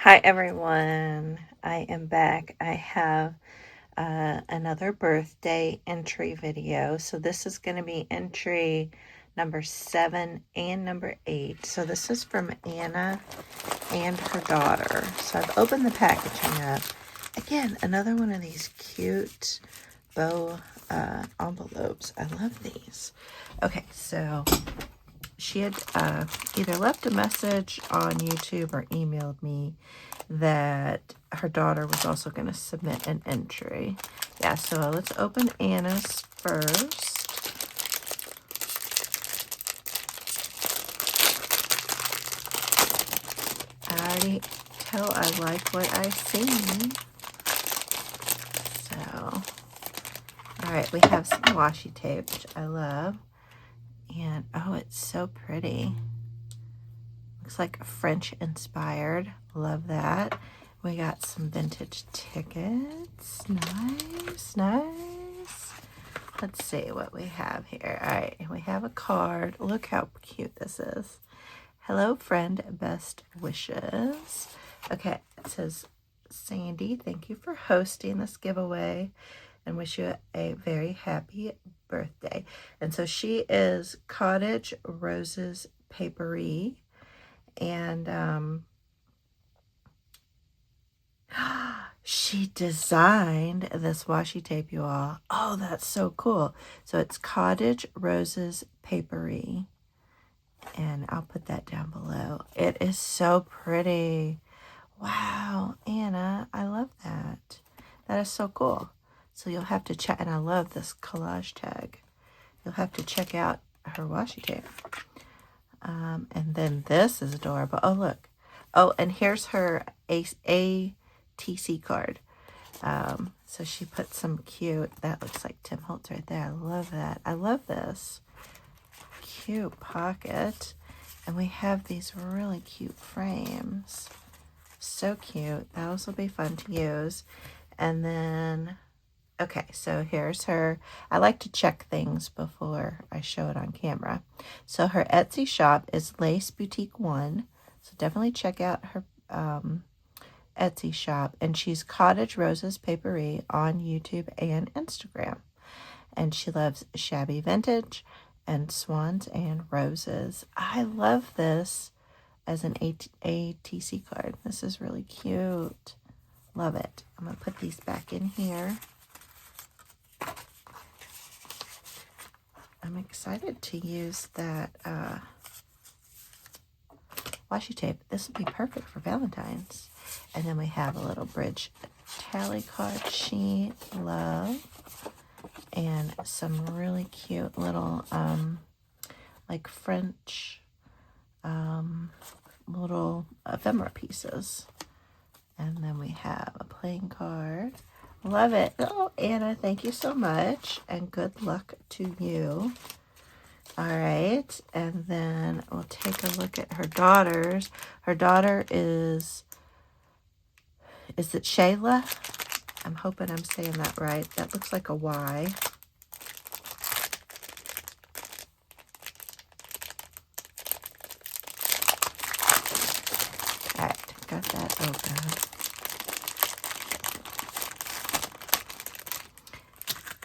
Hi everyone, I am back. I have another birthday entry video. So this is going to be entry number 7 and number 8. So this is from Ana and her daughter. So I've opened the packaging up. Again, another one of these cute bow envelopes. I love these. Okay, so she had either left a message on YouTube or emailed me that her daughter was also going to submit an entry. Yeah, so let's open Anna's first. I already tell I like what I see. So, all right, we have some washi tape, which I love. And, oh, it's so pretty. Looks like French inspired. Love that. We got some vintage tickets. Nice, nice. Let's see what we have here. All right, we have a card. Look how cute this is. Hello, friend. Best wishes. Okay, it says, Sandy, thank you for hosting this giveaway and wish you a very happy birthday. And so she is Cottage Roses Papery. And she designed this washi tape, you all. Oh, that's so cool. So it's Cottage Roses Papery. And I'll put that down below. It is so pretty. Wow, Ana, I love that. That is so cool. So you'll have to check, and I love this collage tag. You'll have to check out her washi tape. And then this is adorable. Oh, look. Oh, and here's her ATC card. So she put some cute, that looks like Tim Holtz right there. I love that. I love this. Cute pocket. And we have these really cute frames. So cute. Those will be fun to use. And then, okay, so here's her. I like to check things before I show it on camera. So her Etsy shop is Lace Boutique 1. So definitely check out her Etsy shop. And she's Cottage Roses Papery on YouTube and Instagram. And she loves shabby vintage and swans and roses. I love this as an ATC card. This is really cute. Love it. I'm going to put these back in here. I'm excited to use that washi tape. This will be perfect for Valentine's. And then we have a little bridge tally card sheet. Love. And some really cute little like French little ephemera pieces. And then we have a playing card. Love it. Oh, Ana, thank you so much. And good luck to you. All right. And then we'll take a look at her daughters. Her daughter is it Shayla? I'm hoping I'm saying that right. That looks like a Y. All right. Got that open.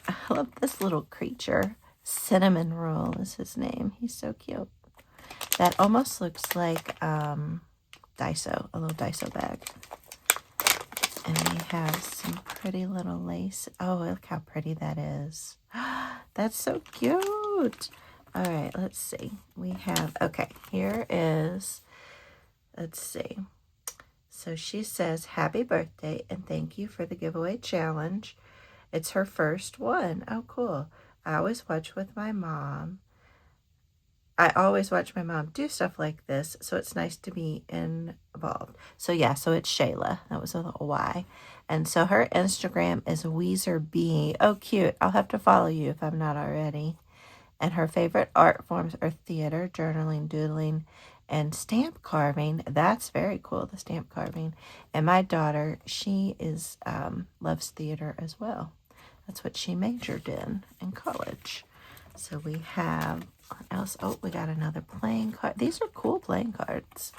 I love this little creature. Cinnamon Roll is his name. He's so cute. That almost looks like Daiso, a little Daiso bag. And we have some pretty little lace. Oh, look how pretty that is. That's so cute. All right, let's see. We have, okay, here is, let's see. So she says, happy birthday and thank you for the giveaway challenge. It's her first one. Oh, cool. I always watch my mom do stuff like this, so it's nice to be involved. So yeah, so it's Shayla. That was a little Y. And so her Instagram is WeezerB. Oh, cute. I'll have to follow you if I'm not already. And her favorite art forms are theater, journaling, doodling, and stamp carving. That's very cool, the stamp carving. And my daughter, she is loves theater as well. That's what she majored in college. So we have, what else? Oh, we got another playing card. These are cool playing cards.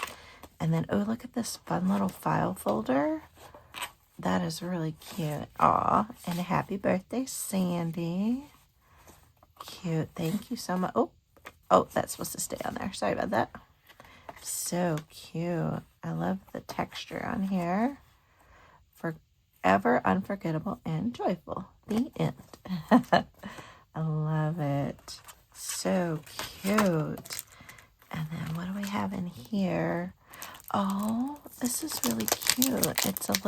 And then, oh, look at this fun little file folder. That is really cute. Aw, and a happy birthday, Sandy. Cute. Thank you so much. Oh, that's supposed to stay on there. Sorry about that. So cute. I love the texture on here. Forever unforgettable and joyful. The end. I love it. So cute. And then what do we have in here? Oh, this is really cute. It's like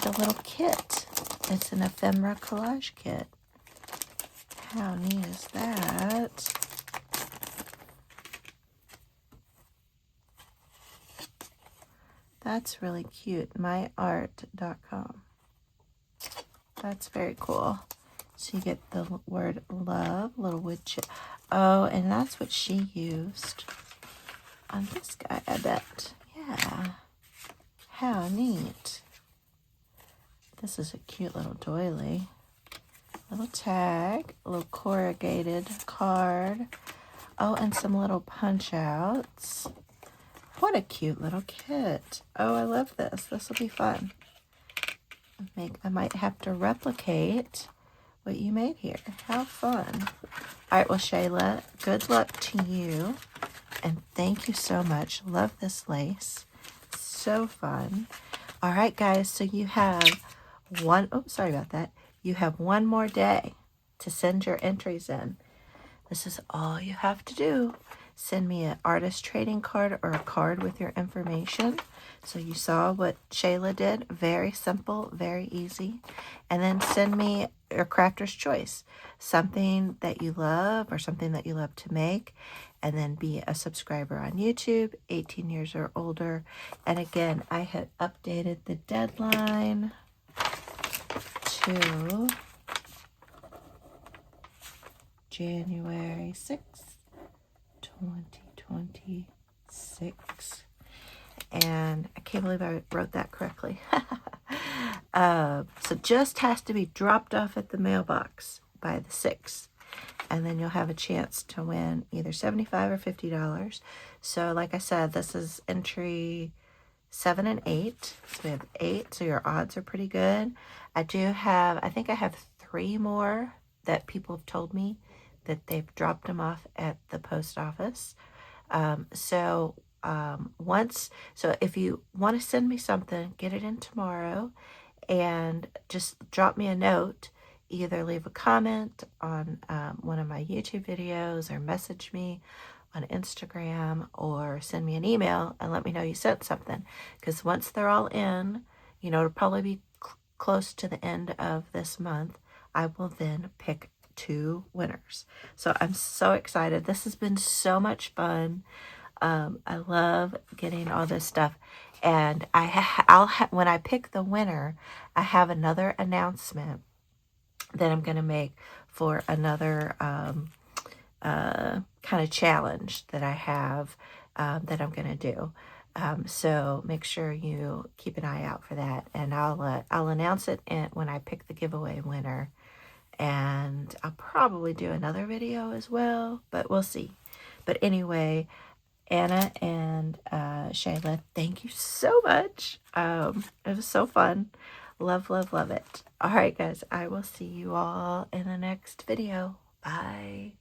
a little kit. It's an ephemera collage kit. How neat is that? That's really cute. myart.com. That's very cool. So you get the word love, little wood chip. Oh, and that's what she used on this guy, I bet. Yeah. How neat. This is a cute little doily. Little tag, a little corrugated card. Oh, and some little punch outs. What a cute little kit. Oh, I love this. This will be fun. I might have to replicate what you made here. How fun. All right, well, Shayla, good luck to you. And thank you so much. Love this lace. So fun. All right, guys, so you have sorry about that. You have one more day to send your entries in. This is all you have to do. Send me an artist trading card or a card with your information. So you saw what Shayla did. Very simple, very easy. And then send me your crafter's choice. Something that you love or something that you love to make. And then be a subscriber on YouTube, 18 years or older. And again, I had updated the deadline to January 6th, 2026. And I can't believe I wrote that correctly. So just has to be dropped off at the mailbox by the 6th. And then you'll have a chance to win either $75 or $50. So like I said, this is entry 7 and 8. So we have 8, so your odds are pretty good. I think I have 3 more that people have told me that they've dropped them off at the post office. So if you want to send me something, get it in tomorrow and just drop me a note. Either leave a comment on one of my YouTube videos or message me on Instagram or send me an email and let me know you sent something. Because once they're all in, it'll probably be close to the end of this month, I will then pick 2 winners. So I'm so excited. This has been so much fun. I love getting all this stuff. And when I pick the winner, I have another announcement that I'm going to make for another kind of challenge that I have that I'm going to do. So make sure you keep an eye out for that. And I'll announce it when I pick the giveaway winner. And I'll probably do another video as well, but we'll see. But anyway, Ana and Shayla, thank you so much. It was so fun. Love, love, love it. All right, guys, I will see you all in the next video. Bye.